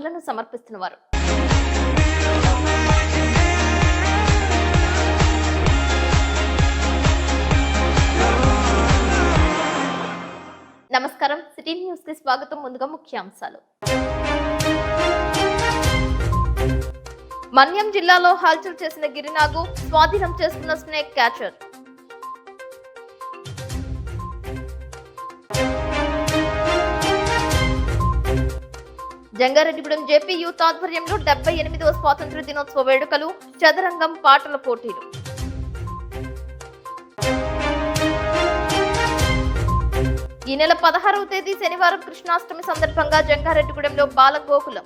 ఆఫర్లను సమర్పిస్తున్నవారు. నమస్కారం, city news కి స్వాగతం. ముందుగా ముఖ్యాంశాలు. మన్యం జిల్లాలో హల్చల్ చేసిన గిరినాగు, స్వాధీనం చేసుకున్న snake catcher. Jangareddygudem JP youth ఆధ్వర్యంలో 78వ స్వాతంత్ర దినోత్సవ వేడుకలు, చదరంగం పాటల పోటీలు. ఈ నెల 16వ తేదీ శనివారం కృష్ణాష్టమి సందర్భంగా జంగారెడ్డిగూడెంలో బాల గోకులం.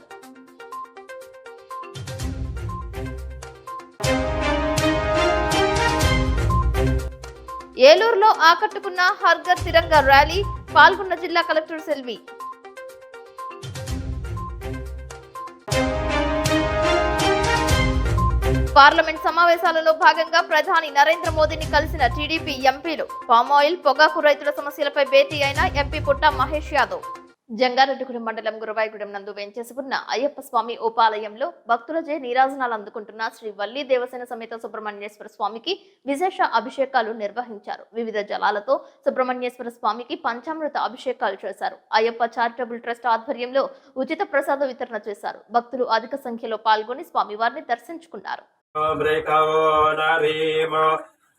ఏలూరులో ఆకట్టుకున్న హర్ఘర్ తిరంగా ర్యాలీ, పాల్గొన్న జిల్లా కలెక్టర్ సెల్వి. పార్లమెంట్ సమావేశాలలో భాగంగా ప్రధాని నరేంద్ర మోదీని కలిసిన టీడీపీ ఎంపీలు. పామాయిల్, పొగాకు రైతుల సమస్యలపై భేటీ అయిన ఎంపీ పుట్ట మహేష్ యాదవ్. జంగారెడ్డిగూడెం మండలం గురవాయిగూడెం నందు వేంచేసి ఉన్న అయ్యప్ప స్వామి ఉపాలయంలో భక్తులచే నీరాజనాలు అందుకుంటున్న శ్రీ వల్లి దేవసేన సమేత సుబ్రహ్మణ్యేశ్వర స్వామికి విశేష అభిషేకాలు నిర్వహించారు. వివిధ జలాలతో సుబ్రహ్మణ్యేశ్వర స్వామికి పంచామృత అభిషేకాలు చేశారు. అయ్యప్ప చారిటబుల్ ట్రస్ట్ ఆధ్వర్యంలో ఉచిత ప్రసాద వితరణ చేశారు. భక్తులు అధిక సంఖ్యలో పాల్గొని స్వామివారిని దర్శించుకున్నారు.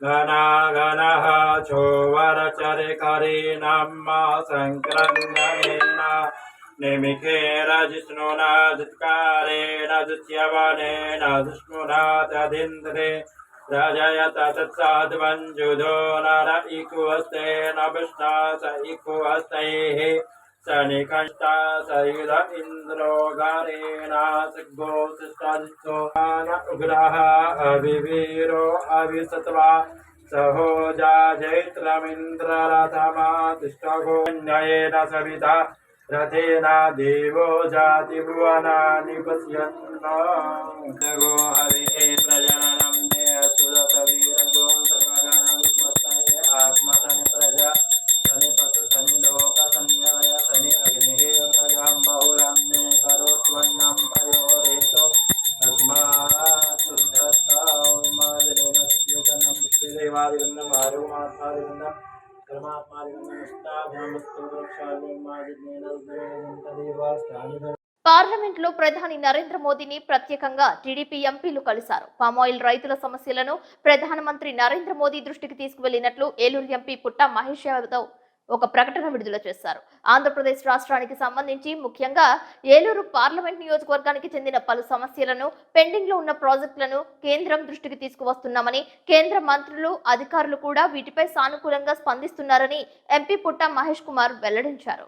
గణా గణః చోవరచరికరీణమ్మ సంక్రందనేన నిమిఖేన జిష్ణున దుత్కారేణ దుత్యవనేన దుష్ణునా తదింద్రే రజయత తత్సాద్వంజుదో నర ఇకువస్తేన విష్ణా స ఇకువస్తైః సనికంష్టా సయుధ ఇంద్రో గారేణ సిగ్గోతిష్ఠాదిత్యో ఉగ్రః అవివీరో అవిసత్వా సహోజా జైత్రమింద్రరథమాతిష్టగోన్యయేన సవితా రథేన దేవో జాతి భువనాని పశ్యన్నో జగో హరిః ప్రజననం నేసురత వీరగో సర్వగణ విస్మస్తయే ఆత్మతని ప్రజా సని పశు సని లోక సన్యయ సని అగ్నిః ప్రజాం బహుళం నే కరోత్వన్నం పయోరేతో తస్మాత్ శుద్ధస్తాం మాజలేన సత్యకన్నం విశ్వేదేవాదిగన్నం ఆరోమాత్మాదిగన్నం పరమాత్మాదిగన్నం ఇష్టాభ్యామస్తు వృక్షాలు మాజలేన తదేవ స్థానిధ. పార్లమెంట్ లో ప్రధాని నరేంద్ర మోదీని ప్రత్యేకంగా టీడీపీ ఎంపీలు కలిశారు. పామాయిల్ రైతుల సమస్యలను ప్రధానమంత్రి నరేంద్ర మోదీ దృష్టికి తీసుకువెళ్లినట్లు ఏలూరు ఎంపీ పుట్ట మహేష్ యాదవ్ ఒక ప్రకటన విడుదల చేశారు. ఆంధ్రప్రదేశ్ రాష్ట్రానికి సంబంధించి ముఖ్యంగా ఏలూరు పార్లమెంట్ నియోజకవర్గానికి చెందిన పలు సమస్యలను, పెండింగ్ లో ఉన్న ప్రాజెక్టులను కేంద్రం దృష్టికి తీసుకువస్తున్నామని, కేంద్ర మంత్రులు, అధికారులు కూడా వీటిపై సానుకూలంగా స్పందిస్తున్నారని ఎంపీ పుట్ట మహేష్ కుమార్ వెల్లడించారు.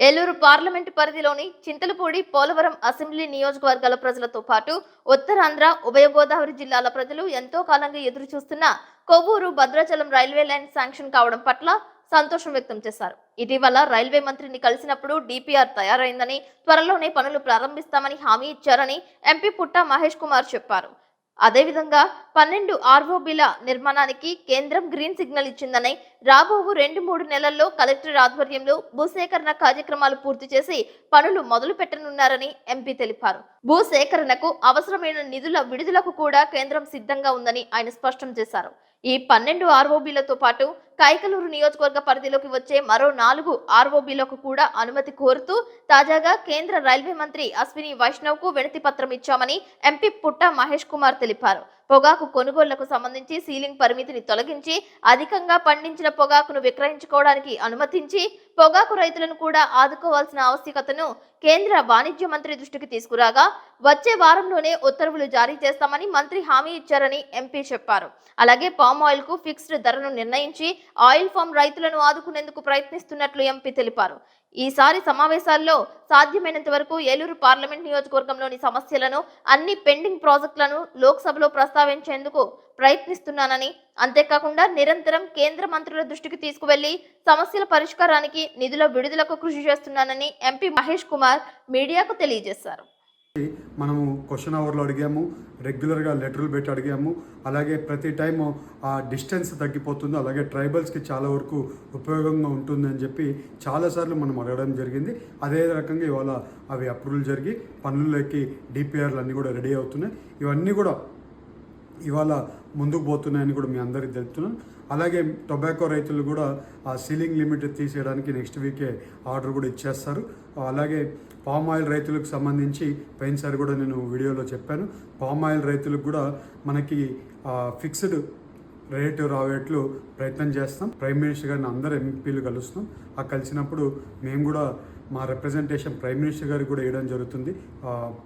ఏలూరు పార్లమెంటు పరిధిలోని చింతలపూడి, పోలవరం అసెంబ్లీ నియోజకవర్గాల ప్రజలతో పాటు ఉత్తరాంధ్ర, ఉభయ గోదావరి జిల్లాల ప్రజలు ఎంతో కాలంగా ఎదురు చూస్తున్న Kovvur Bhadrachalam railway line sanction కావడం పట్ల సంతోషం వ్యక్తం చేశారు. ఇటీవల రైల్వే మంత్రిని కలిసినప్పుడు డిపిఆర్ తయారైందని, త్వరలోనే పనులు ప్రారంభిస్తామని హామీ ఇచ్చారని ఎంపీ పుట్ట మహేష్ కుమార్ చెప్పారు. అదేవిధంగా 12 ఆర్ఓబీల నిర్మాణానికి కేంద్రం గ్రీన్ సిగ్నల్ ఇచ్చిందని, రాబో 2-3 నెలల్లో కలెక్టర్ ఆధ్వర్యంలో భూసేకరణ కార్యక్రమాలు పూర్తి చేసి పనులు మొదలు పెట్టనున్నారని ఎంపీ తెలిపారు. భూసేకరణకు అవసరమైన నిధుల విడుదలకు కూడా కేంద్రం సిద్ధంగా ఉందని ఆయన స్పష్టం చేశారు. ఈ 12 ఆర్ఓబీలతో పాటు కైకలూరు నియోజకవర్గ పరిధిలోకి వచ్చే మరో 4 ఆర్ఓబీలకు కూడా అనుమతి కోరుతూ తాజాగా కేంద్ర రైల్వే మంత్రి అశ్విని వైష్ణవ్ కు వినతి పత్రం ఇచ్చామని ఎంపీ పుట్ట మహేష్ కుమార్ తెలిపారు. పొగాకు కొనుగోళ్లకు సంబంధించి సీలింగ్ పరిమితిని తొలగించి అధికంగా పండించిన పొగాకును విక్రయించుకోవడానికి అనుమతించి పొగాకు రైతులను కూడా ఆదుకోవాల్సిన ఆవశ్యకతను కేంద్ర వాణిజ్య మంత్రి దృష్టికి తీసుకురాగా వచ్చే వారంలోనే ఉత్తర్వులు జారీ చేస్తామని మంత్రి హామీ ఇచ్చారని ఎంపీ చెప్పారు. అలాగే పామ్ ఆయిల్ కు ఫిక్స్డ్ ధరను నిర్ణయించి ఆయిల్ ఫామ్ రైతులను ఆదుకునేందుకు ప్రయత్నిస్తున్నట్లు ఎంపీ తెలిపారు. ఈసారి సమావేశాల్లో సాధ్యమైనంత వరకు ఏలూరు పార్లమెంట్ నియోజకవర్గంలోని సమస్యలను, అన్ని పెండింగ్ ప్రాజెక్టులను లోక్సభలో ప్రస్తావించేందుకు ప్రయత్నిస్తున్నానని, అంతేకాకుండా నిరంతరం కేంద్ర మంత్రుల దృష్టికి తీసుకువెళ్లి సమస్యల పరిష్కారానికి నిధుల విడుదలకు కృషి చేస్తున్నానని ఎంపీ మహేష్ కుమార్ మీడియాకు తెలియజేశారు. మనము క్వశ్చన్ అవర్లో అడిగాము, రెగ్యులర్గా లెటర్లు పెట్టి అడిగాము. అలాగే ప్రతి టైము ఆ డిస్టెన్స్ తగ్గిపోతుంది, అలాగే ట్రైబల్స్కి చాలా వరకు ఉపయోగంగా ఉంటుంది అని చెప్పి చాలాసార్లు మనం అడగడం జరిగింది. అదే రకంగా ఇవాళ అవి అప్రూవల్ జరిగి పనుల్లోకి డిపిఆర్లు అన్నీ కూడా రెడీ అవుతున్నాయి. ఇవన్నీ కూడా ఇవాళ ముందుకు పోతున్నాయని కూడా మీ అందరికీ తెలుపుతున్నాను. అలాగే టొబాకో రైతులు కూడా ఆ సీలింగ్ లిమిట్ తీసేయడానికి నెక్స్ట్ వీకే ఆర్డర్ కూడా ఇచ్చేస్తారు. అలాగే పామ్ ఆయిల్ రైతులకు సంబంధించి పోయినసారి కూడా నేను వీడియోలో చెప్పాను, పామ్ ఆయిల్ రైతులకు కూడా మనకి ఫిక్స్డ్ రేటు రావేట్లు ప్రయత్నం చేస్తాం. ప్రైమ్ మినిస్టర్ గారిని అందరు ఎంపీలు కలుస్తున్నాం. ఆ కలిసినప్పుడు మేము కూడా మా రిప్రజెంటేషన్ ప్రైమ్ మినిస్టర్ గారికి కూడా వేయడం జరుగుతుంది.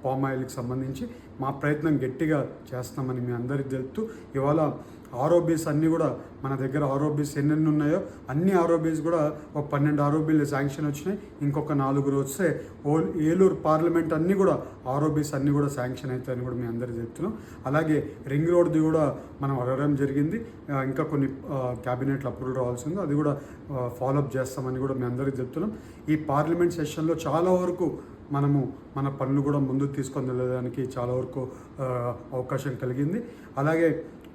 పామ్ ఆయిల్కి సంబంధించి మా ప్రయత్నం గట్టిగా చేస్తామని మీ అందరికీ తెలుపుతూ, ఇవాళ ఆర్ఓబీస్ అన్నీ కూడా మన దగ్గర ఆర్ఓబీస్ ఎన్నెన్ని ఉన్నాయో అన్ని ఆర్ఓబీస్ కూడా ఒక 12 ఆర్ఓబీలు శాంక్షన్ వచ్చినాయి. ఇంకొక 4 వస్తే ఏలూరు పార్లమెంట్ అన్నీ కూడా ఆర్ఓబీస్ అన్నీ కూడా శాంక్షన్ అవుతాయని కూడా మీ అందరికీ చెప్తున్నాం. అలాగే రింగ్ రోడ్ది కూడా మనం అడగడం జరిగింది. ఇంకా కొన్ని క్యాబినెట్లు అప్రూవల్ రావాల్సింది, అది కూడా ఫాలోఅప్ చేస్తామని కూడా మీ అందరికీ చెప్తున్నాం. ఈ పార్లమెంట్ సెషన్లో చాలా వరకు మనము మన పనులు కూడా ముందుకు తీసుకొని వెళ్ళడానికి చాలా వరకు అవకాశం కలిగింది. అలాగే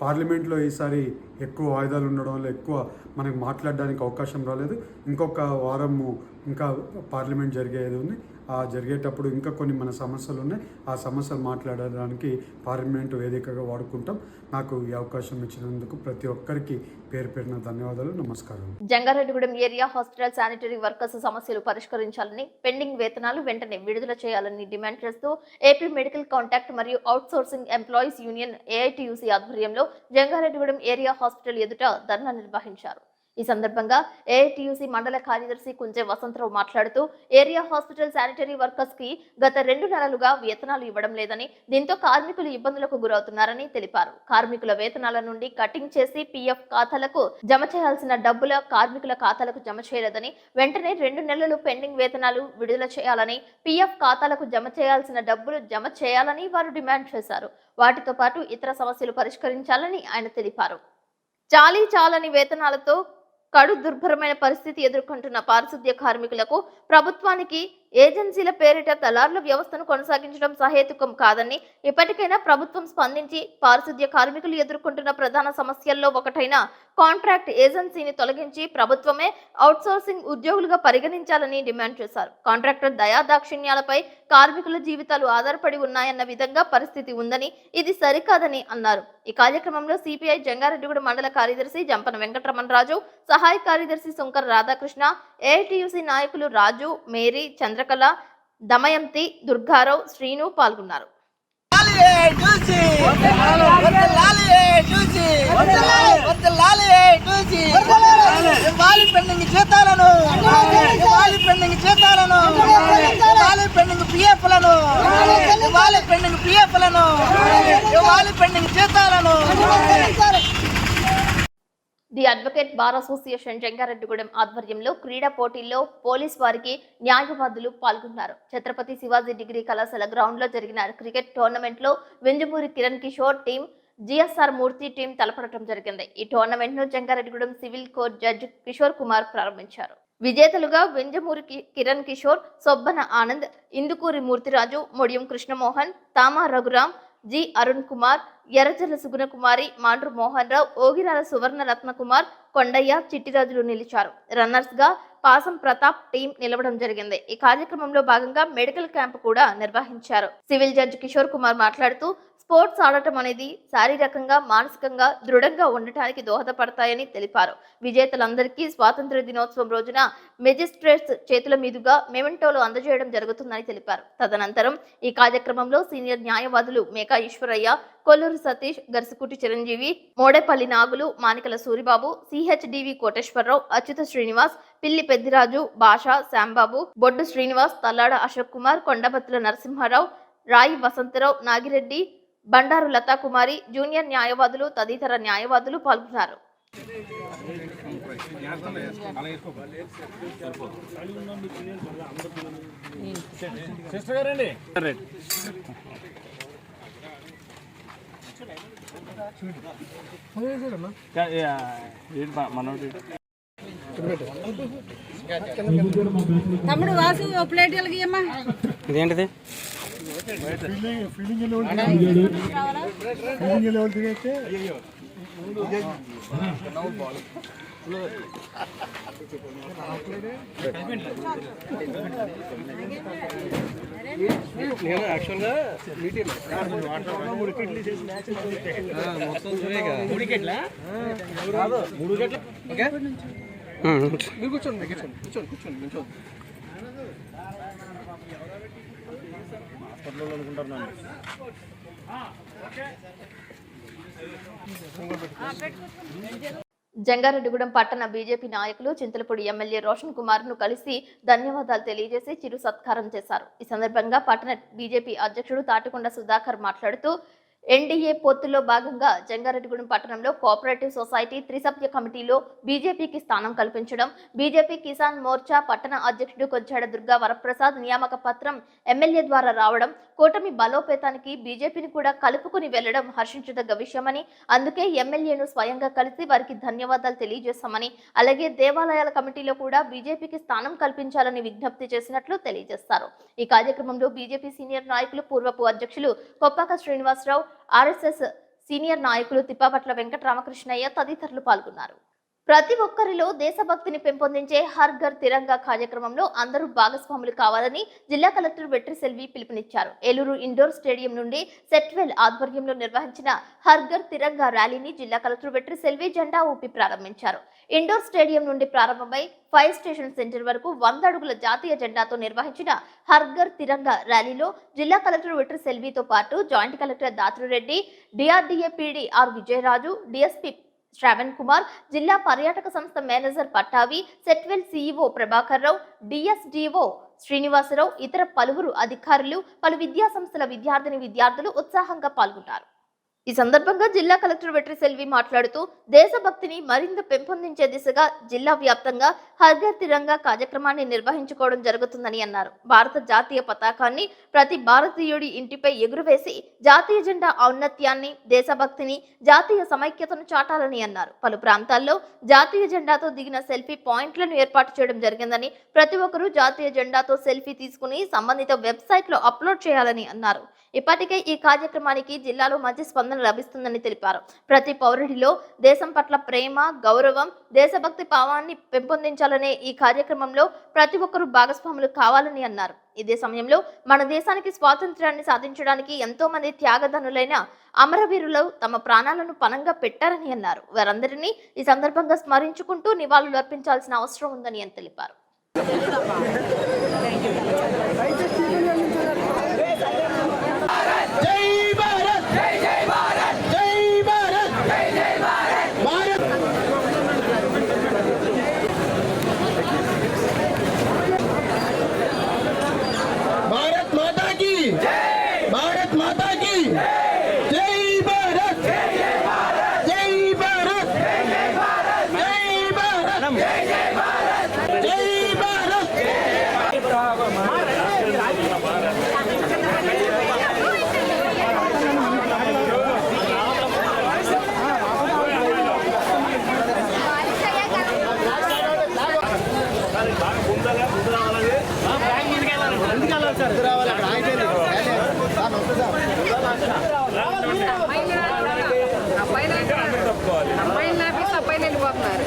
పార్లమెంట్లో ఈసారి ఎక్కువ వాయిదాలు ఉండడం వల్ల ఎక్కువ మనకు మాట్లాడడానికి అవకాశం రాలేదు. ఇంకొక వారము ఇంకా పార్లమెంట్ జరిగేది ఉంది. ఆ జరిగేటప్పుడు ఇంకా కొన్ని మన సమస్యలు ఉన్నాయి. ఆ సమస్యలు మాట్లాడడానికి పార్లమెంటు వేదికగా వాడుకుంటాం. నాకు ఈ అవకాశం ఇచ్చినందుకు ప్రతి ఒక్కరికి పేరు పేరున ధన్యవాదాలు, నమస్కారం. Jangareddygudem area hospital sanitary workers సమస్యలు పరిష్కరించాలని, పెండింగ్ వేతనాలు వెంటనే విడుదల చేయాలని డిమాండ్ చేస్తూ ఏపీ మెడికల్ కాంట్రాక్ట్ మరియు అవుట్సోర్సింగ్ ఎంప్లాయీస్ యూనియన్ ఏఐటీయూసీ ఆధ్వర్యంలో జంగారెడ్డిగూడెం ఏరియా హాస్పిటల్ ఎదుట ధర్నా నిర్వహించారు. ఈ సందర్భంగా ఏఐటీయూసీ మండల కార్యదర్శి కుంజే వసంతరావు మాట్లాడుతూ, ఏరియా హాస్పిటల్ శానిటరీ వర్కర్స్ కి గత 2 నెలలుగా వేతనాలు ఇవ్వడం లేదని, దీంతో కార్మికులు ఇబ్బందులకు గురవుతున్నారని తెలిపారు. కార్మికుల వేతనాల నుండి కటింగ్ చేసి పీఎఫ్ ఖాతాలకు జమ చేయాల్సిన డబ్బుల కార్మికుల ఖాతాలకు జమ చేయలేదని, వెంటనే 2 నెలలు పెండింగ్ వేతనాలు విడుదల చేయాలని, పీఎఫ్ ఖాతాలకు జమ చేయాల్సిన డబ్బులు జమ చేయాలని వారు డిమాండ్ చేశారు. వాటితో పాటు ఇతర సమస్యలు పరిష్కరించాలని ఆయన తెలిపారు. చాలని వేతనాలతో కడు దుర్భరమైన పరిస్థితి ఎదుర్కొంటున్న పారిశుద్ధ్య కార్మికులకు ప్రభుత్వానికి ఏజెన్సీల పేరిట దళారుల వ్యవస్థను కొనసాగించడం సహేతుకం కాదని, ఇప్పటికైనా ప్రభుత్వం స్పందించి పారిశుద్ధ్య కార్మికులు ఎదుర్కొంటున్న ప్రధాన సమస్యల్లో ఒకటైన కాంట్రాక్ట్ ఏజెన్సీని తొలగించి ప్రభుత్వమే అవుట్సోర్సింగ్ ఉద్యోగులుగా పరిగణించాలని డిమాండ్ చేశారు. కాంట్రాక్టర్ దయాదాక్షిణ్యాలపై కార్మికుల జీవితాలు ఆధారపడి ఉన్నాయన్న విధంగా పరిస్థితి ఉందని, ఇది సరికాదని అన్నారు. ఈ కార్యక్రమంలో సిపిఐ జంగారెడ్డిగూడెం మండల కార్యదర్శి జంపన వెంకటరమణరాజు, సహాయ కార్యదర్శి శంకర్ రాధాకృష్ణ, ఏఐటీయూసీ నాయకులు రాజు, మేరీ, చంద్రకళ, దమయంతి, దుర్గారావు, శ్రీను పాల్గొన్నారు. The advocate bar association Jangareddygudem ఆధ్వర్యంలో క్రీడా పోటీల్లో పోలీస్ వారికి న్యాయవాదులు పాల్గొన్నారు. ఛత్రపతి శివాజీ డిగ్రీ కళాశాల గ్రౌండ్ లో జరిగిన క్రికెట్ టోర్నమెంట్ లో వెంజమూరి కిరణ్ కిషోర్ టీం జిఎస్ఆర్ మూర్తి టీం తలపడటం జరిగింది. ఈ టోర్నమెంట్ ను Jangareddygudem civil court judge Kishore Kumar ప్రారంభించారు. విజేతలుగా వెంజమూరి కిరణ్ కిషోర్, సొబ్బన ఆనంద్, ఇందుకూరి మూర్తిరాజు, మొడియం కృష్ణమోహన్, తామా రఘురాం, జి అరుణ్ కుమార్, ఎర్రజల్ల సుగుణకుమారి, మాండ్రు మోహన్ రావు, ఓగిరాల సువర్ణ రత్నకుమార్, కొండయ్య, చిట్టిరాజులు నిలిచారు. రన్నర్స్ గా పాసం ప్రతాప్ టీం నిలవడం జరిగింది. ఈ కార్యక్రమంలో భాగంగా మెడికల్ క్యాంప్ కూడా నిర్వహించారు. సివిల్ జడ్జి కిషోర్ కుమార్ మాట్లాడుతూ, స్పోర్ట్స్ ఆడటం అనేది శారీరకంగా, మానసికంగా దృఢంగా ఉండటానికి దోహదపడతాయని తెలిపారు. విజేతలందరికీ స్వాతంత్ర దినోత్సవం రోజున మెజిస్ట్రేట్స్ చేతుల మీదుగా మెమెంటోలు అందజేయడం జరుగుతుందని తెలిపారు. తదనంతరం ఈ కార్యక్రమంలో సీనియర్ న్యాయవాదులు మేకా ఈశ్వరయ్య, కొల్లూరు సతీష్, గర్సికుటి చిరంజీవి, మోడేపల్లి నాగులు, మానికల సూరిబాబు, సిహెచ్డివి కోటేశ్వరరావు, అచ్యుత శ్రీనివాస్, పిల్లి పెద్దిరాజు, భాషా, శాంబాబు, బొడ్డు శ్రీనివాస్, తల్లాడ అశోక్ కుమార్, కొండబత్తుల నరసింహారావు, రాయి వసంతరావు, నాగిరెడ్డి, బండారు లతాకుమారి, జూనియర్ న్యాయవాదులు తదితర న్యాయవాదులు పాల్గొన్నారు. తమ్ముడు వాసు ప్లేట్ ఇదేంటిది? నేను యాక్చువల్గా మీటింగ్ మొత్తం మూడు వికెట్లా ఓకే మీరు కూర్చోండి కూర్చోండి కూర్చోండి కూర్చోండి కూర్చోండి హాస్పిటల్లో అనుకుంటున్నాను జంగారెడ్డిగూడెం పట్టణ బీజేపీ నాయకులు చింతలపూడి ఎమ్మెల్యే రోషన్ కుమార్ ను కలిసి ధన్యవాదాలు తెలియజేసి చిరు సత్కారం చేశారు. ఈ సందర్భంగా పట్టణ బీజేపీ అధ్యక్షుడు తాటికొండ సుధాకర్ మాట్లాడుతూ ఎన్డీఏ పొత్తులో భాగంగా జంగారెడ్డిగూడెం పట్టణంలో కోఆపరేటివ్ సొసైటీ త్రిసభ్య కమిటీలో బీజేపీకి స్థానం కల్పించడం, బీజేపీ కిసాన్ మోర్చా పట్టణ అధ్యక్షుడు కొంచాడ దుర్గా వరప్రసాద్ నియామక పత్రం ఎమ్మెల్యే ద్వారా రావడం, కూటమి బలోపేతానికి బీజేపీని కూడా కలుపుకుని వెళ్లడం హర్షించదగ్గ విషయమని, అందుకే ఎమ్మెల్యేను స్వయంగా కలిసి వారికి ధన్యవాదాలు తెలియజేస్తామని, అలాగే దేవాలయాల కమిటీలో కూడా బీజేపీకి స్థానం కల్పించాలని విజ్ఞప్తి చేసినట్లు తెలియజేస్తారు. ఈ కార్యక్రమంలో బీజేపీ సీనియర్ నాయకులు పూర్వపు అధ్యక్షులు కొప్పాక శ్రీనివాసరావు, ఆర్ఎస్ఎస్ సీనియర్ నాయకులు తిప్పాపట్ల వెంకటరామకృష్ణయ్య తదితరులు పాల్గొన్నారు. ప్రతి ఒక్కరిలో దేశభక్తిని పెంపొందించే హర్ ఘర్ తిరంగా కార్యక్రమంలో అందరూ భాగస్వాములు కావాలని జిల్లా కలెక్టర్ వెట్రి సెల్వి పిలుపునిచ్చారు. ఏలూరు ఇండోర్ స్టేడియం నుండి సెట్వెల్ ఆధ్వర్యంలో నిర్వహించిన హర్ ఘర్ తిరంగా ర్యాలీని జిల్లా కలెక్టర్ వెట్రి సెల్వి జెండా ఊపి ప్రారంభించారు. ఇండోర్ స్టేడియం నుండి ప్రారంభమై ఫైర్ స్టేషన్ సెంటర్ వరకు 100 అడుగుల జాతీయ జెండాతో నిర్వహించిన హర్ ఘర్ తిరంగా ర్యాలీలో జిల్లా కలెక్టర్ వెట్రి సెల్వితో పాటు joint collector Dhatrureddy, DRDA PD R Vijayaraju, DSP Shravan Kumar, జిల్లా పర్యాటక సంస్థ manager Pattavi, Setwel CEO Prabhakar Rao, DSDO Srinivasarao, ఇతర పలువురు అధికారులు, పలు విద్యా సంస్థల విద్యార్థులు ఉత్సాహంగా పాల్గొన్నారు. ఈ సందర్భంగా జిల్లా కలెక్టర్ వెట్రి సెల్వి మాట్లాడుతూ దేశభక్తిని మరింత పెంపొందించే దిశగా జిల్లా వ్యాప్తంగా హర్ ఘర్ తిరంగా కార్యక్రమాన్ని నిర్వహించుకోవడం జరుగుతుందని అన్నారు. భారత జాతీయ పతాకాన్ని ప్రతి భారతీయుడి ఇంటిపై ఎగురవేసి జాతీయ జెండా ఔన్నత్యాన్ని, దేశభక్తిని, జాతీయ సమైక్యతను చాటాలని అన్నారు. పలు ప్రాంతాల్లో జాతీయ జెండాతో దిగిన సెల్ఫీ పాయింట్లను ఏర్పాటు చేయడం జరిగిందని, ప్రతి ఒక్కరూ జాతీయ జెండాతో సెల్ఫీ తీసుకుని సంబంధిత వెబ్సైట్ లో అప్లోడ్ చేయాలని అన్నారు. ఇప్పటికే ఈ కార్యక్రమానికి జిల్లాలో మంచి స్పందన లభిస్తుందని తెలిపారు. ప్రతి పౌరుడిలో దేశం పట్ల ప్రేమ, గౌరవం, దేశభక్తి భావాన్ని పెంపొందించాలనే ఈ కార్యక్రమంలో ప్రతి ఒక్కరూ భాగస్వాములు కావాలని అన్నారు. ఇదే సమయంలో మన దేశానికి స్వాతంత్ర్యాన్ని సాధించడానికి ఎంతో మంది త్యాగధనులైన అమరవీరులు తమ ప్రాణాలను పణంగా పెట్టారని అన్నారు. వారందరినీ ఈ సందర్భంగా స్మరించుకుంటూ నివాళులు అర్పించాల్సిన అవసరం ఉందని అని తెలిపారు. అబ్బాయిలు వెళ్ళిపోతున్నారు.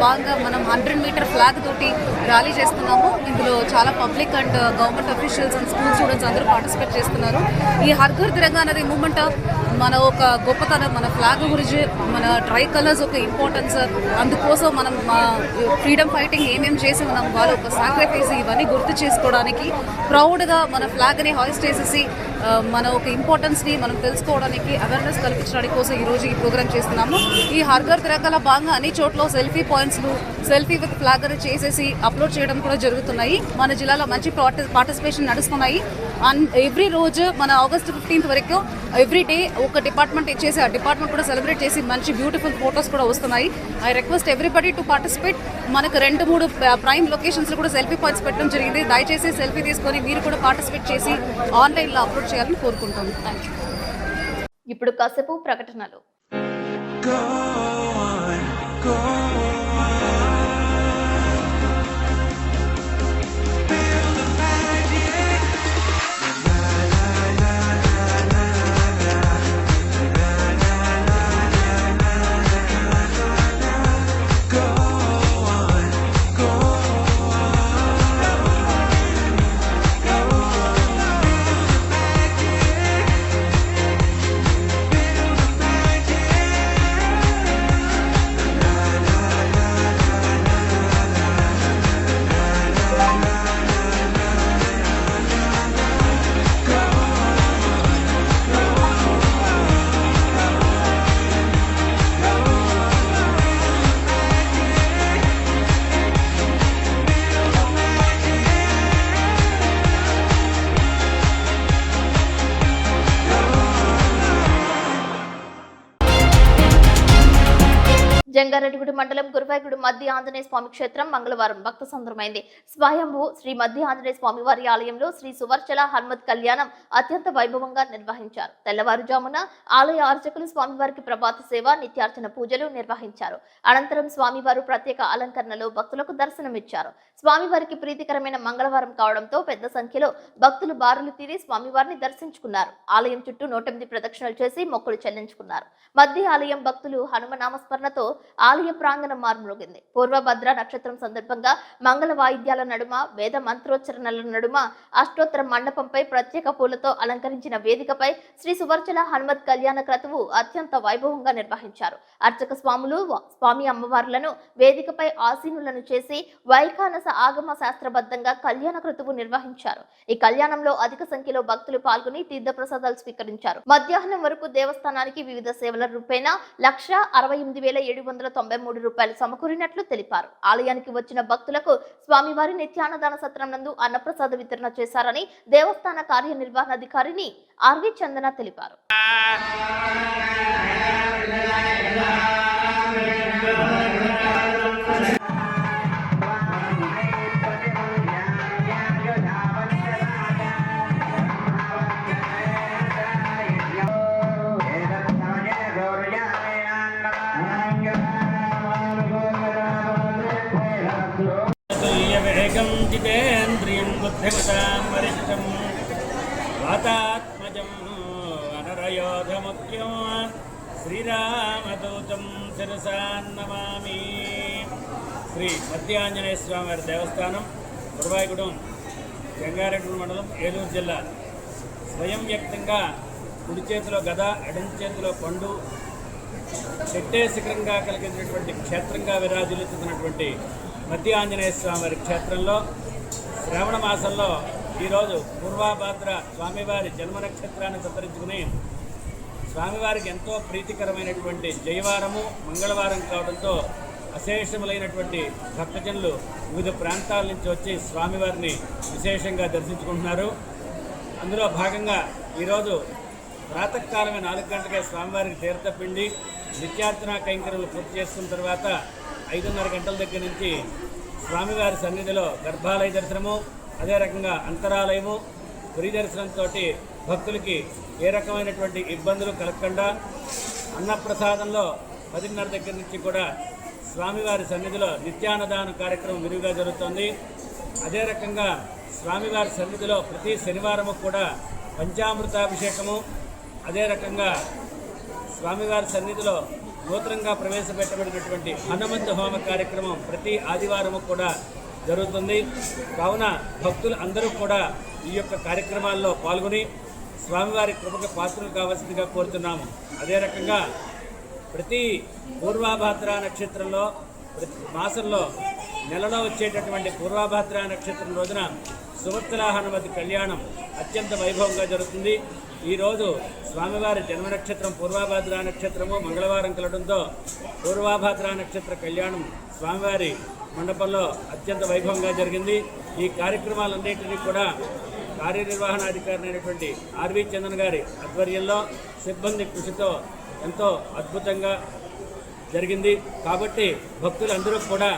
భాగంగా మనం 100 మీటర్ ఫ్లాగ్ తోటి ర్యాలీ చేస్తున్నాము. ఇందులో చాలా public and government officials and school students అందరూ పార్టిసిపేట్ చేస్తున్నారు. ఈ హర్ ఘర్ తిరంగా అనేది మూమెంట్ మన ఒక గొప్పతనం, మన ఫ్లాగ్ గురించి, మన ట్రై కలర్స్ ఒక ఇంపార్టెన్స్, అందుకోసం మనం ఫ్రీడమ్ ఫైటింగ్ ఏమేమి చేసి మనం వాళ్ళు ఒక సాక్రిఫైస్ ఇవన్నీ గుర్తు చేసుకోవడానికి, ప్రౌడ్గా మన ఫ్లాగ్ని హాయిస్ట్ చేసేసి మన ఒక ఇంపార్టెన్స్ని మనం తెలుసుకోవడానికి, అవేర్నెస్ కల్పించడానికి కోసం ఈరోజు ఈ ప్రోగ్రామ్ చేస్తున్నాము. ఈ హర్ ఘర్ తిరంగాలో భాగంగా అన్ని చోట్ల సెల్ఫీ పాయింట్స్లు, సెల్ఫీ విత్ ఫ్లాగ్ అని చేసేసి అప్లోడ్ చేయడం కూడా జరుగుతున్నాయి. మన జిల్లాలో మంచి పార్టిసిపేషన్ నడుస్తున్నాయి. ఎవ్రీ రోజు మన ఆగస్ట్ 15th వరకు ఎవ్రీ డే ఒక డిపార్ట్మెంట్ ఇచ్చేసి ఆ డిపార్ట్మెంట్ కూడా సెలబ్రేట్ చేసి మంచి బ్యూటిఫుల్ ఫొటోస్ కూడా వస్తున్నాయి. I request everybody to participate. మనకు 2-3 ప్రైమ్ లొకేషన్స్లో కూడా సెల్ఫీ పాయింట్స్ పెట్టడం జరిగింది. దయచేసి సెల్ఫీ తీసుకొని మీరు కూడా పార్టిసిపేట్ చేసి ఆన్లైన్లో అప్లోడ్ చేయాలని కోరుకుంటాను. Thank you. ఇప్పుడు కాసేపు ప్రకటనలు. జంగారెడ్డిగూడ మండలం గురువాయగూడ మధ్య ఆంజనేయ స్వామి క్షేత్రం మంగళవారం భక్త సంద్రమైంది. స్వయంభూ శ్రీ మధ్య ఆంజనేయ స్వామి వారి ఆలయంలో శ్రీ సువర్చల హనుమత్ కళ్యాణం అత్యంత వైభవంగా నిర్వహించారు. తెల్లవారుజామున ఆలయ అర్చకులు స్వామివారికి ప్రభాత సేవ, నిత్యార్చన పూజలు నిర్వహించారు. అనంతరం స్వామివారు ప్రత్యేక అలంకరణలో భక్తులకు దర్శనమిచ్చారు. స్వామివారికి ప్రీతికరమైన మంగళవారం కావడంతో పెద్ద సంఖ్యలో భక్తులు బారులు తీరి స్వామివారిని దర్శించుకున్నారు. ఆలయం చుట్టూ 108 ప్రదక్షిణలు చేసి మొక్కులు చెల్లించుకున్నారు. మధ్య ఆలయం భక్తులు హనుమనామస్మరణతో ఆలయ ప్రాంగణం మారుమ్రోగింది. పూర్వభద్ర నక్షత్రం సందర్భంగా మంగళ వాయిద్యాల నడుమ, వేద మంత్రోచ్చరణల నడుమ అష్టోత్తర మండపంపై ప్రత్యేక పూలతో అలంకరించిన వేదికపై శ్రీ సువర్చల హనుమత్ కళ్యాణ క్రతువు అత్యంత వైభవంగా నిర్వహించారు. అర్చక స్వాములు స్వామి అమ్మవార్లను వేదికపై ఆసీనులను చేసి వైఖానస ఆగమ శాస్త్రబద్ధంగా కళ్యాణ క్రతువు నిర్వహించారు. ఈ కళ్యాణంలో అధిక సంఖ్యలో భక్తులు పాల్గొని తీర్థప్రసాదాలు స్వీకరించారు. మధ్యాహ్నం వరకు దేవస్థానానికి వివిధ సేవల రూపేణా 1,68,793 రూపాయలు సమకూరినట్లు తెలిపారు. ఆలయానికి వచ్చిన భక్తులకు స్వామివారి నిత్యాన్నదాన సత్రం నందు అన్నప్రసాద వితరణ చేశారని దేవస్థాన కార్యనిర్వహణాధికారిని ఆర్వి చందన తెలిపారు. జితేంద్రియం బుద్ధిమతాం వరిష్టం వాతాత్మజం అనరయోధముఖ్యం శ్రీరామదూతం శిరసా నమామి. శ్రీ మధ్యాంజనేయ స్వామి వారి దేవస్థానం గురువాయగూడెం జంగారెడ్డిగూడ మండలం ఏలూరు జిల్లా. స్వయం వ్యక్తంగా కుడి చేతిలో గద, ఎడం చేతిలో పండు, చెట్టే శిఖరంగా కలిగినటువంటి క్షేత్రంగా విరాజిల్లుతున్నటువంటి మధ్య ఆంజనేయ స్వామి వారి క్షేత్రంలో శ్రావణ మాసంలో ఈరోజు పూర్వభద్ర స్వామివారి జన్మ నక్షత్రాన్ని సంతరించుకుని స్వామివారికి ఎంతో ప్రీతికరమైనటువంటి జయవారము మంగళవారం కావడంతో అశేషములైనటువంటి భక్తజనులు వివిధ ప్రాంతాల నుంచి వచ్చి స్వామివారిని విశేషంగా దర్శించుకుంటున్నారు. అందులో భాగంగా ఈరోజు ప్రాతకాలమే 4 గంటలకే స్వామివారికి తీర్థపిండి నిత్యార్చన కైంకర్యాలు పూర్తి చేసుకున్న తర్వాత 5:30 గంటల దగ్గర నుంచి స్వామివారి సన్నిధిలో గర్భాలయ దర్శనము, అదే రకంగా అంతరాలయము, పురి దర్శనంతో భక్తులకి ఏ రకమైనటువంటి ఇబ్బందులు కలగకుండా అన్నప్రసాదంలో 10:30 దగ్గర నుంచి కూడా స్వామివారి సన్నిధిలో నిత్యాన్నదాన కార్యక్రమం విరివిగా జరుగుతుంది. అదే రకంగా స్వామివారి సన్నిధిలో ప్రతి శనివారము కూడా పంచామృతాభిషేకము, అదే రకంగా స్వామివారి సన్నిధిలో నూతనంగా ప్రవేశపెట్టబడినటువంటి హనుమంతు హోమ కార్యక్రమం ప్రతి ఆదివారము కూడా జరుగుతుంది. కావున భక్తులు అందరూ కూడా ఈ యొక్క కార్యక్రమాల్లో పాల్గొని స్వామివారి కృపకు పాత్రలు కావాల్సిందిగా కోరుతున్నాము. అదే రకంగా ప్రతి పూర్వాభాద్ర నక్షత్రంలో ప్రతి మాసంలో నెలలో వచ్చేటటువంటి పూర్వాభాద్ర నక్షత్రం రోజున సువత్సల హనుమతి కళ్యాణం అత్యంత వైభవంగా జరుగుతుంది. ఈరోజు స్వామివారి జన్మ నక్షత్రం పూర్వాభాద్ర నక్షత్రము మంగళవారం కలడంతో పూర్వాభాద్ర నక్షత్ర కళ్యాణం స్వామివారి మండపంలో అత్యంత వైభవంగా జరిగింది. ఈ కార్యక్రమాలన్నింటినీ కూడా కార్యనిర్వహణాధికారి అయినటువంటి ఆర్వి చందన్ గారి ఆధ్వర్యంలో సిబ్బంది కృషితో ఎంతో అద్భుతంగా జరిగింది. కాబట్టి భక్తులందరూ కూడా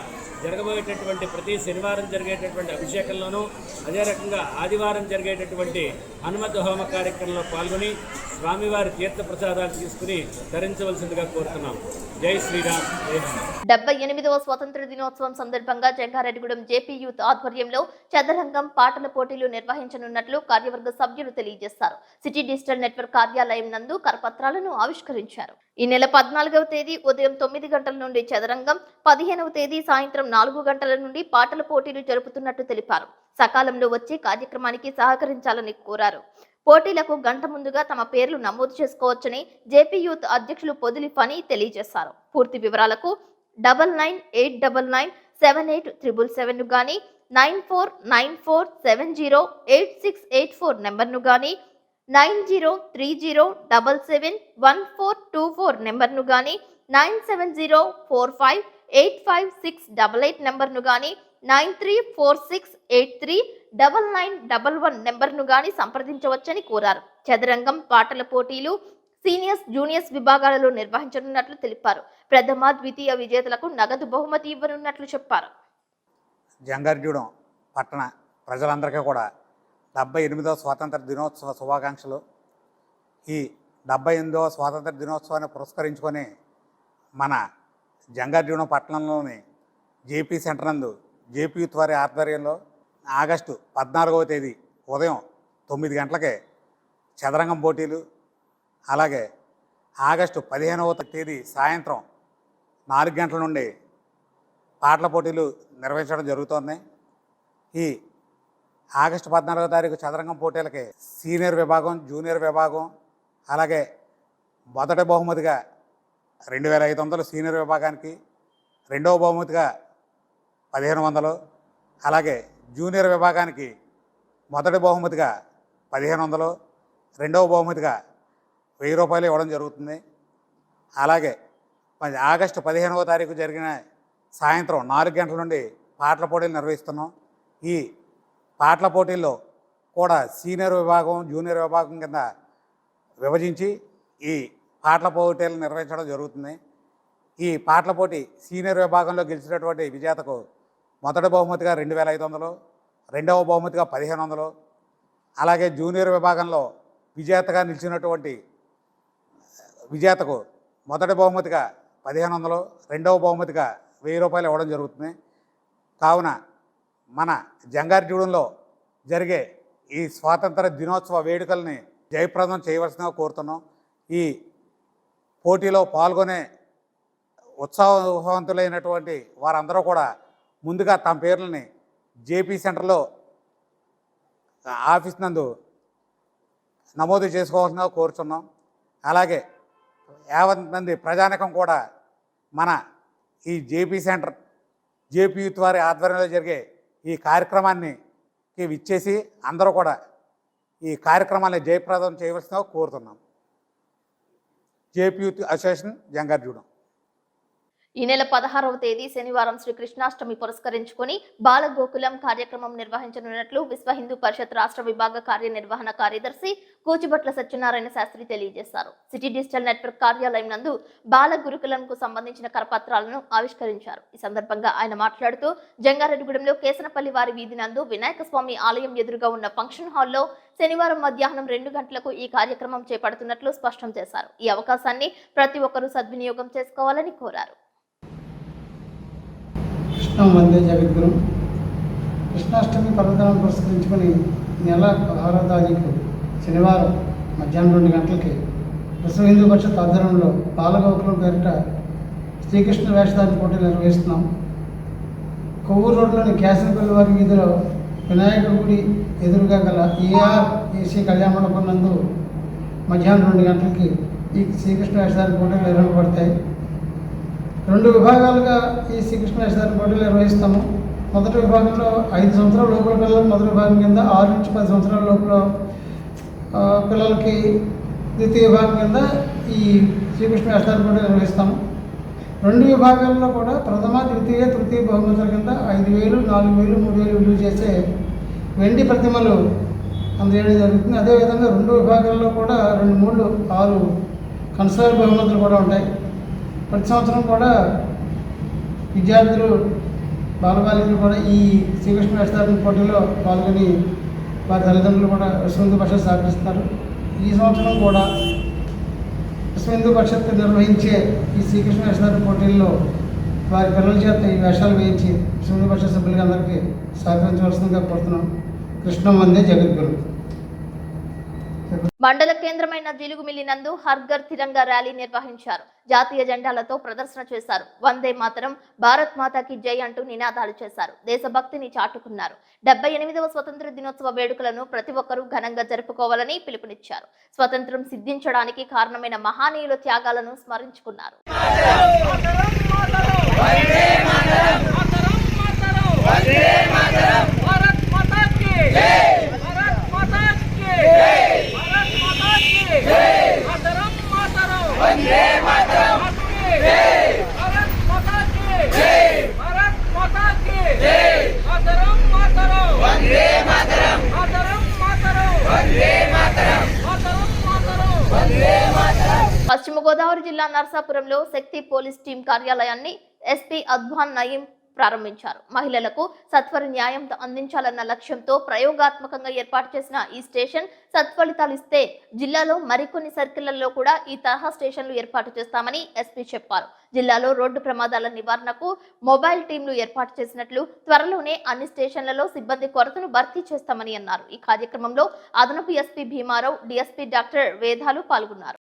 జరగబోయేటటువంటి ప్రతి శనివారం జరిగేటటువంటి అభిషేకంలోనూ అదే రకంగా ఆదివారం జరిగేటటువంటి హనుమత్ హోమ కార్యక్రమంలో పాల్గొని స్వామివారి తీర్థ ప్రసాదాలు తీసుకుని ధరించవలసిందిగా కోరుతున్నాం. జై శ్రీరామ్, జై హనుమాన్. 78వ స్వాతంత్ర దినోత్సవం సందర్భంగా జంగారెడ్డిగూడెం జేపీ యూత్ ఆధ్వర్యంలో చదరంగం పాటల పోటీలు నిర్వహించనున్నట్లు కార్యవర్గ సభ్యులు తెలియజేశారు. సిటీ డిజిటల్ నెట్వర్క్ కార్యాలయం నందు కరపత్రాలను ఆవిష్కరించారు. ఈ నెల 14వ తేదీ ఉదయం 9 గంటల నుండి చదరంగం, 15వ తేదీ సాయంత్రం 4 గంటల నుండి పాటల పోటీలు జరుపుతున్నట్టు తెలిపారు. సకాలంలో వచ్చి కార్యక్రమానికి సహకరించాలని కోరారు. పోటీలకు గంట ముందుగా తమ పేర్లు నమోదు చేసుకోవచ్చని జేపీ యూత్ అధ్యక్షులు పొదిలి ఫనీ తెలియజేశారు. పూర్తి వివరాలకు 9989978777 గాని 9494708684 నెంబర్ను గాని 9030771424 నెంబర్ను గాని 9704585688 నెంబర్ను గాని 9346839911 నెంబర్ను గాని సంప్రదించవచ్చని కోరారు. చదరంగం పాటల పోటీలు సీనియర్స్, జూనియర్స్ విభాగాలలో నిర్వహించనున్నట్లు తెలిపారు. ప్రథమ, ద్వితీయ విజేతలకు నగదు బహుమతి ఇవ్వనున్నట్లు చెప్పారు. జంగారెడ్డిగూడెం పట్టణ ప్రజలందరికీ కూడా 78వ స్వాతంత్ర దినోత్సవ శుభాకాంక్షలు. ఈ 78వ స్వాతంత్ర దినోత్సవాన్ని పురస్కరించుకొని మన జంగారెడ్డిగూడెం పట్టణంలోని జేపీ సెంటర్ నందు జేపీ యూత్ వారి ఆధ్వర్యంలో ఆగస్టు 14వ తేదీ ఉదయం 9 గంటలకే చదరంగం పోటీలు, అలాగే ఆగస్టు 15వ తేదీ సాయంత్రం 4 గంటల నుండి పాటల పోటీలు నిర్వహించడం జరుగుతోంది. ఈ ఆగస్టు 14వ తారీఖు చదరంగం పోటీలకి సీనియర్ విభాగం, జూనియర్ విభాగం, అలాగే మొదటి బహుమతిగా 2500 సీనియర్ విభాగానికి, రెండవ బహుమతిగా 1500, అలాగే జూనియర్ విభాగానికి మొదటి బహుమతిగా 1500, రెండవ బహుమతిగా 1000 రూపాయలు ఇవ్వడం జరుగుతుంది. అలాగే ఆగస్టు 15వ తారీఖు జరిగిన సాయంత్రం 4 గంటల నుండి పాటల పోటీలు నిర్వహిస్తున్నాం. ఈ పాటల పోటీల్లో కూడా సీనియర్ విభాగం, జూనియర్ విభాగం కింద విభజించి ఈ పాటల పోటీలు నిర్వహించడం జరుగుతుంది. ఈ పాటల పోటీ సీనియర్ విభాగంలో గెలిచినటువంటి విజేతకు మొదటి బహుమతిగా 2500, రెండవ బహుమతిగా 1500, అలాగే జూనియర్ విభాగంలో విజేతగా నిలిచినటువంటి విజేతకు మొదటి బహుమతిగా 1500, రెండవ బహుమతిగా 1000 రూపాయలు ఇవ్వడం జరుగుతుంది. కావున మన జంగారెడ్డిగూడెంలో జరిగే ఈ స్వాతంత్ర దినోత్సవ వేడుకల్ని జయప్రదం చేయవలసిందిగా కోరుతున్నాం. ఈ పోటీలో పాల్గొనే ఉత్సాహవంతులైనటువంటి వారందరూ కూడా ముందుగా తమ పేర్లని జేపీ సెంటర్లో ఆఫీస్ నందు నమోదు చేసుకోవాల్సిందిగా కోరుతున్నాం. అలాగే యావత్ మంది ప్రజానికం కూడా మన ఈ జేపీ సెంటర్, జేపీ యూత్ వారి ఆధ్వర్యంలో జరిగే ఈ కార్యక్రమాన్ని విచ్చేసి అందరూ కూడా ఈ కార్యక్రమాన్ని జయప్రదం చేయవలసిందిగా కోరుతున్నాం. JP youth association Jangareddygudem. ఈ నెల 16వ తేదీ శనివారం శ్రీ కృష్ణాష్టమి పురస్కరించుకుని బాలగోకులం కార్యక్రమం నిర్వహించనున్నట్లు విశ్వ హిందూ పరిషత్ రాష్ట్ర విభాగ కార్యనిర్వహణ కార్యదర్శి కూచిభట్ల సత్యనారాయణ శాస్త్రి తెలియజేశారు. సిటీ డిజిటల్ నెట్వర్క్ కార్యాలయం నందు బాల గురుకులంకు సంబంధించిన కరపత్రాలను ఆవిష్కరించారు. ఈ సందర్భంగా ఆయన మాట్లాడుతూ జంగారెడ్డిగూడెంలో కేసనపల్లి వారి వీధి నందు వినాయక స్వామి ఆలయం ఎదురుగా ఉన్న ఫంక్షన్ హాల్లో శనివారం మధ్యాహ్నం 2 గంటలకు ఈ కార్యక్రమం చేపడుతున్నట్లు స్పష్టం చేశారు. ఈ అవకాశాన్ని ప్రతి ఒక్కరూ సద్వినియోగం చేసుకోవాలని కోరారు. కృష్ణం వందే జగద్గురు. కృష్ణాష్టమి పర్వదినాన్ని పురస్కరించుకొని నెల 16వ తారీఖు శనివారం మధ్యాహ్నం 2 గంటలకి విశ్వ హిందూ పరిషత్ ఆధ్వర్యంలో బాలగోకులం పేరిట శ్రీకృష్ణ వేషధారణ పోటీలు నిర్వహిస్తున్నాం. కొవ్వూరు రోడ్లోని క్యాసనపల్లి వారి వీధిలో వినాయకుడి గుడి ఎదురుగా గల ఏసీ కళ్యాణ మండపం నందు మధ్యాహ్నం 2 గంటలకి ఈ శ్రీకృష్ణ వేషధారణ పోటీలు నిర్వహింపబడతాయి. 2 విభాగాలుగా ఈ శ్రీకృష్ణ వేషధారణ పోటీలు నిర్వహిస్తాము. మొదటి విభాగంలో 5 సంవత్సరాల లోపల పిల్లలు మొదటి విభాగం కింద, 6 నుంచి 10 సంవత్సరాల లోపల పిల్లలకి ద్వితీయ విభాగం కింద ఈ శ్రీకృష్ణ వేషధారణ పోటీలు నిర్వహిస్తాము. 2 విభాగాల్లో కూడా ప్రథమ, ద్వితీయ, తృతీయ బహుమతుల కింద 5,000, 4,000, 3,000 విలువ చేసే వెండి ప్రతిమలు అందజేయడం జరుగుతుంది. అదేవిధంగా 2 విభాగాల్లో కూడా 2, 3, 6 కన్సర్వ్ బహుమతులు కూడా ఉంటాయి. ప్రతి సంవత్సరం కూడా విద్యార్థులు, బాలబాలికలు కూడా ఈ శ్రీకృష్ణ వేషధారణ పోటీలో పాల్గొని వారి తల్లిదండ్రులు కూడా విశ్వ హిందూ పరిషత్ సహకరిస్తున్నారు. ఈ సంవత్సరం కూడా విశ్వ హిందూ పరిషత్ నిర్వహించే ఈ శ్రీకృష్ణ వేషధారణ పోటీల్లో వారి పిల్లల చేత ఈ వేషాలు వేయించి విశ్వ హిందూ పరిషత్ సభ్యులకి అందరికీ సహకరించవలసిందిగా కోరుతున్నాం. కృష్ణం వందే జగద్గురు. మండల కేంద్రమైన జిలుగుమిల్లి నందు హర్ఘర్ తిరంగా ర్యాలీ నిర్వహించారు. జాతీయ జెండాలతో ప్రదర్శన చేశారు. వందే మాతరం, భారత్ మాతాకి జై అంటూ నినాదాలు చేశారు. దేశభక్తిని చాటుకున్నారు. 78వ స్వతంత్ర దినోత్సవ వేడుకలను ప్రతి ఒక్కరూ ఘనంగా జరుపుకోవాలని పిలుపునిచ్చారు. స్వతంత్రం సిద్ధించడానికి కారణమైన మహానీయుల త్యాగాలను స్మరించుకున్నారు. పశ్చిమ గోదావరి జిల్లా నర్సాపురంలో శక్తి పోలీస్ టీం కార్యాలయాన్ని ఎస్పీ అద్వాన్ నయీం ప్రారంభించారు. మహిళలకు సత్వర న్యాయం అందించాలన్న లక్ష్యంతో ప్రయోగాత్మకంగా ఏర్పాటు చేసిన ఈ స్టేషన్ సత్ఫలితాలు ఇస్తే జిల్లాలో మరికొన్ని సర్కిళ్లలో కూడా ఈ తరహా స్టేషన్లు ఏర్పాటు చేస్తామని ఎస్పీ చెప్పారు. జిల్లాలో రోడ్డు ప్రమాదాల నివారణకు మొబైల్ టీంలు ఏర్పాటు చేసినట్లు, త్వరలోనే అన్ని స్టేషన్లలో సిబ్బంది కొరతను భర్తీ చేస్తామని అన్నారు. ఈ కార్యక్రమంలో అదనపు ఎస్పీ భీమారావు, డిఎస్పీ డాక్టర్ వేదాలు పాల్గొన్నారు.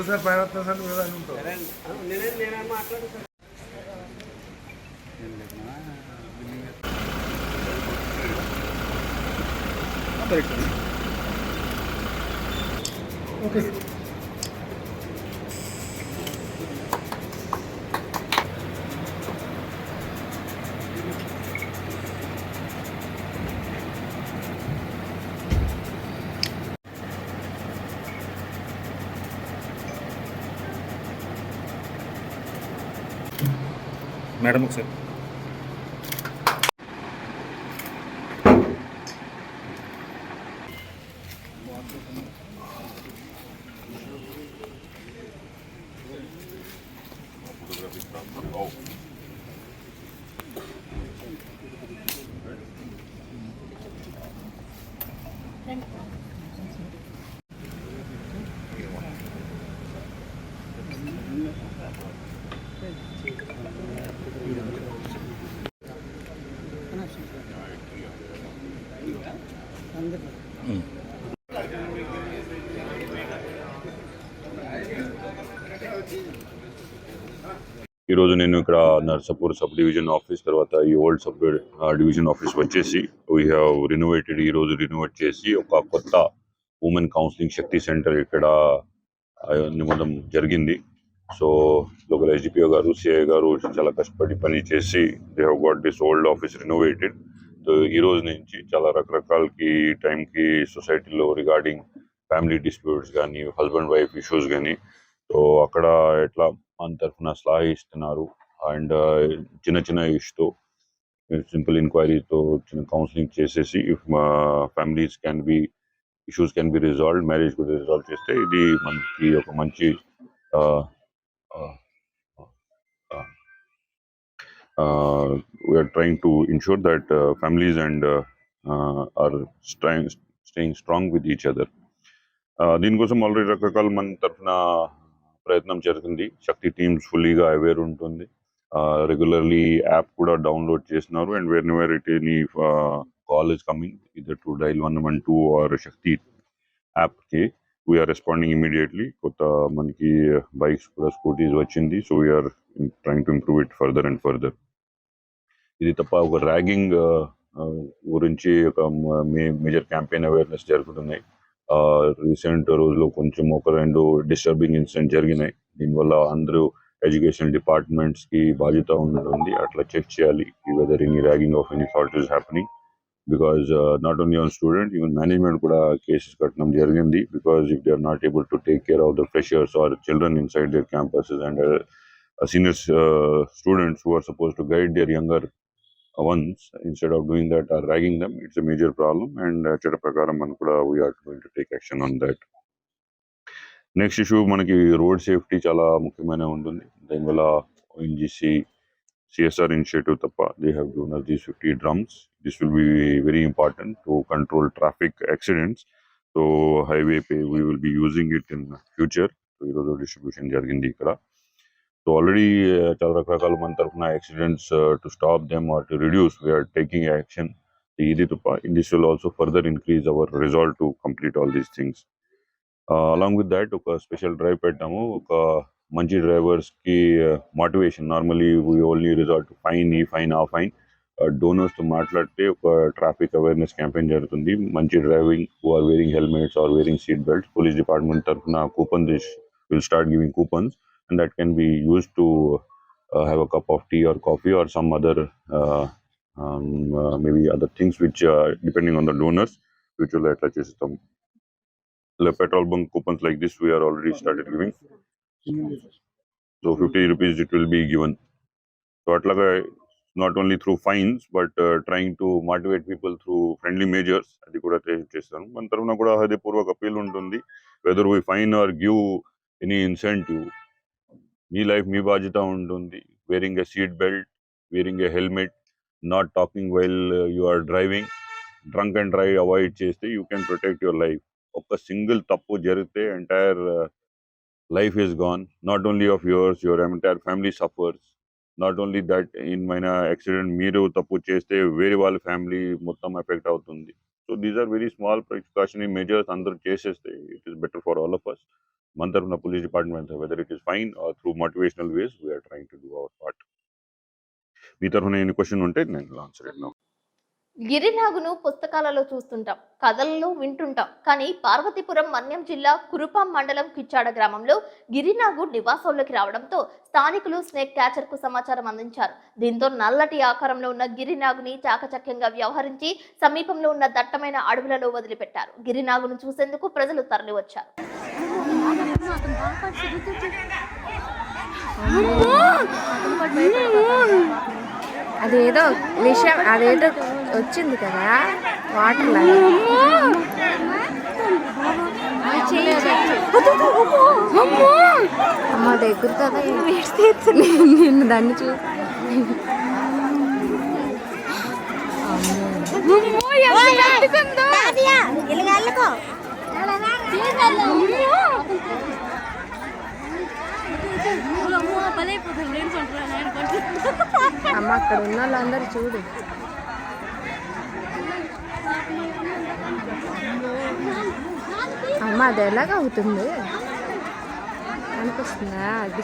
సార్ పైన సార్ ఓకే. మేడం ఒకసారి ఈరోజు నేను ఇక్కడ నర్సాపూర్ సబ్ డివిజన్ ఆఫీస్ తర్వాత ఈ ఓల్డ్ సబ్ డివిజన్ ఆఫీస్ వచ్చేసి వీ హ్యావ్ రినోవేటెడ్. ఈరోజు రినోవేట్ చేసి ఒక కొత్త ఉమెన్ కౌన్సిలింగ్ శక్తి సెంటర్ ఇక్కడ నిమ్మడం జరిగింది. సో లోకల్ ఎస్డిపిఓ గారు, సిఐ గారు చాలా కష్టపడి పని చేసి they have got this old office renovated. So ఈ రోజు నుంచి చాలా రకరకాలకి టైంకి సొసైటీలో రిగార్డింగ్ ఫ్యామిలీ డిస్ప్యూట్స్ కానీ, హస్బెండ్ వైఫ్ ఇష్యూస్ కానీ, సో అక్కడ ఎట్లా మన తరఫున సలహా ఇస్తున్నారు. అండ్ చిన్న చిన్న ఇష్యూతో సింపుల్ ఎంక్వైరీతో చిన్న కౌన్సిలింగ్ చేసేసి if families can be issues can be resolve, marriage కూడా రిజాల్వ్ చేస్తే ఇది మనకి ఒక మంచి we're trying to ensure that families and are staying strong with each other. దీనికోసం ఆల్రెడీ రకరకాల మన తరఫున ప్రయత్నం జరుగుతుంది. శక్తి టీమ్స్ ఫుల్లీగా అవేర్ ఉంటుంది. రెగ్యులర్లీ యాప్ కూడా డౌన్లోడ్ చేస్తున్నారు. And where it any call is coming, either to dial 112 or Shakti app ke, we are responding immediately. Kota manki bikes plus scooties vachindi, so we are trying to improve it further and further. ఇది తప్ప ఒక ragging గురించి ఒక major campaign awareness జరుగుతున్నాయి. Recent రోజులో కొంచెం ఒక 2 disturbing incident జరిగినాయి. దీనివల్ల అందరూ ఎడ్యుకేషన్ డిపార్ట్మెంట్స్కి బాధ్యత ఉంటుంది, అట్లా చెక్ చేయాలి whether any ragging of any sort is happening. Because not only on student, even management కూడా కేసెస్ కట్టడం జరిగింది. Because if they are not able to take care of the freshers or children inside their campuses and senior students who are supposed to guide their younger ones, instead of doing that are ragging them, it's a major problem, and chata prakaram man kuda we are going to take action on that. Next issue manaki road safety chala mukyamaina untundi. Danivala ONGC CSR initiative tappa they have given us these 50 drums. This will be very important to control traffic accidents. So highway pay we will be using it in future. So irodu distribution jarigindi ikkada. So already చాలా రకరకాల మన తరఫున accidents to stop them or to reduce we are taking action. ఇది తప్ప this will also further increase our resolve to complete all these things. Along with that ఒక special drive పెట్టాము. ఒక మంచి డ్రైవర్స్కి motivation, normally we only resort to fine, ఈ fine ఆ fine. డోనర్స్తో మాట్లాడితే ఒక ట్రాఫిక్ అవేర్నెస్ క్యాంపెయిన్ జరుగుతుంది. మంచి driving, who are wearing helmets or wearing seat belts, police department తరఫున coupon will start giving coupons. And that can be used to have a cup of tea or coffee or some other maybe other things which depending on the donors which will attach them. The petrol bunk coupons like this we are already started giving. So 50 rupees it will be given. So atlaga not only through fines but trying to motivate people through friendly measures adi kuda chestanu. Man taruna kuda hade purvaka appeal untundi, whether we fine or give any incentive, మీ life మీ బాధ్యత ఉంటుంది. Wearing a seat belt, wearing a helmet, not talking while you are driving, drunk and drive avoid చేస్తే you can protect your life. ఒక్క single తప్పు జరిగితే entire life is gone. Not only of your entire family suffers. Not only that, in minor accident మీరు తప్పు చేస్తే వేరే వాళ్ళ family మొత్తం ఎఫెక్ట్ అవుతుంది. So these are very small precautionary measures అందరూ చేసేస్తే it is better for all of us. మన తరఫున police department, whether it is fine or through motivational ways, we are trying to do our part. మీ తరఫున ఎన్ని question ఉంటే నేను answer ఇద్దాం. గిరినాగును పుస్తకాలలో చూస్తుంటాం, కథలలో వింటుంటాం. కానీ పార్వతీపురం మన్యం జిల్లా కురుపాం మండలం కిచ్చాడ గ్రామంలో గిరినాగు నివాసంలోకి రావడంతో స్థానికులు స్నేక్ క్యాచర్ కు సమాచారం అందించారు. దీంతో నల్లటి ఆకారంలో ఉన్న గిరినాగుని చాకచక్యంగా వ్యవహరించి సమీపంలో ఉన్న దట్టమైన అడవులలో వదిలిపెట్టారు. గిరినాగును చూసేందుకు ప్రజలు తరలివచ్చారు. అదేదో విషయం, అదేదో వచ్చింది కదా వాటర్ అమ్మ దగ్గర కదా నిన్ను దాన్ని చూ అమ్మ అక్కడ ఉన్న వాళ్ళందరూ చూడు. అమ్మ అది ఎలాగ అవుతుంది అనిపిస్తుందా? అది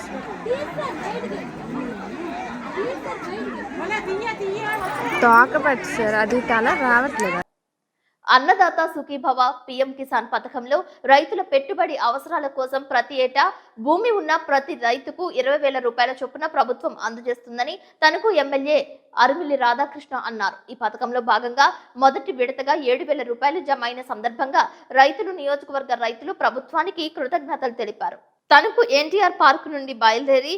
తోక పట్టిస్తారు, అది తల రావట్లేదు. అన్నదాత సుఖీభవ పిఎం కిసాన్ పథకంలో రైతుల పెట్టుబడి అవసరాల కోసం ప్రతి ఏటా భూమి ఉన్న ప్రతి రైతుకు 20,000 రూపాయల చొప్పున ప్రభుత్వం అందజేస్తుందని తనకు ఎమ్మెల్యే అరుమిల్లి రాధాకృష్ణ అన్నారు. ఈ పథకంలో భాగంగా మొదటి విడతగా 7,000 రూపాయలు జమ అయిన సందర్భంగా రైతులు, నియోజకవర్గ రైతులు ప్రభుత్వానికి కృతజ్ఞతలు తెలిపారు. తనకు ఎన్టీఆర్ పార్క్ నుండి బయలుదేరి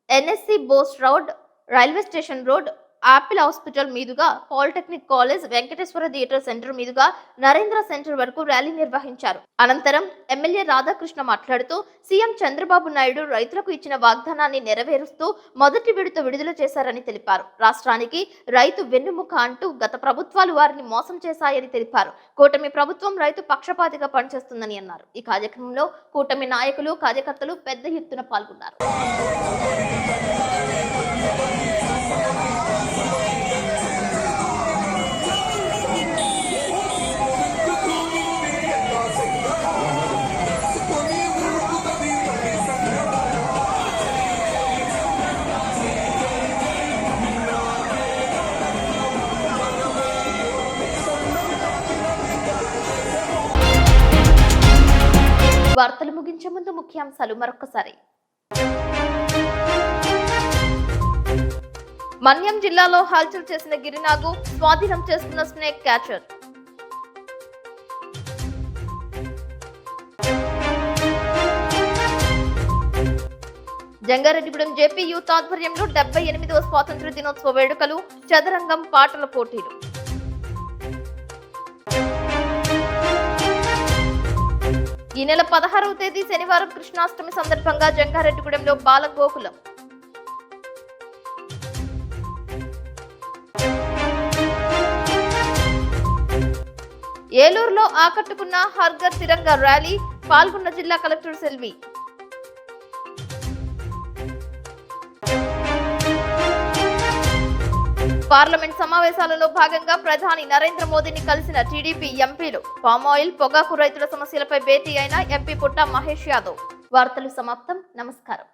NSC Bose road, railway station road, Apple hospital మీదుగా polytechnic college, Venkateswara theatre centre మీదుగా నరేంద్ర సెంటర్ వరకు ర్యాలీ నిర్వహించారు. అనంతరం ఎమ్మెల్యే రాధాకృష్ణ మాట్లాడుతూ సీఎం చంద్రబాబు నాయుడు రైతులకు ఇచ్చిన వాగ్దానాన్ని నెరవేరుస్తూ మొదటి విడత విడుదల చేశారని తెలిపారు. రాష్ట్రానికి రైతు వెన్నుముక అంటూ గత ప్రభుత్వాలు వారిని మోసం చేశాయని తెలిపారు. కూటమి ప్రభుత్వం రైతు పక్షపాతిగా పనిచేస్తుందని అన్నారు. ఈ కార్యక్రమంలో కూటమి నాయకులు, కార్యకర్తలు పెద్ద ఎత్తున పాల్గొన్నారు. ముగించే ముందు ముఖ్యాంశాలు మరొకసారి. మన్యం జిల్లాలో హల్చల్ చేసిన గిరినాగు, స్వాధీనం చేసుకున్న snake catcher. Jangareddygudem JP youth ఆధ్వర్యంలో 78వ స్వాతంత్ర్య దినోత్సవ వేడుకలు, చదరంగం పాటల పోటీలు. ఈ నెల 16వ తేదీ శనివారం కృష్ణాష్టమి సందర్భంగా జంగారెడ్డిగూడెంలో బాలగోకులం. ఏలూరులో ఆకట్టుకున్న హర్ఘర్ తిరంగా ర్యాలీ, పాల్గొన్న జిల్లా కలెక్టర్ సెల్వి. పార్లమెంట్ సమావేశాలలో భాగంగా ప్రధాని నరేంద్ర మోదీని కలిసిన టీడీపీ ఎంపీలు. పామాయిల్, పొగాకు రైతుల సమస్యలపై భేటీ అయిన ఎంపీ పుట్ట మహేష్ యాదవ్. వార్తలు సమాప్తం. నమస్కారం.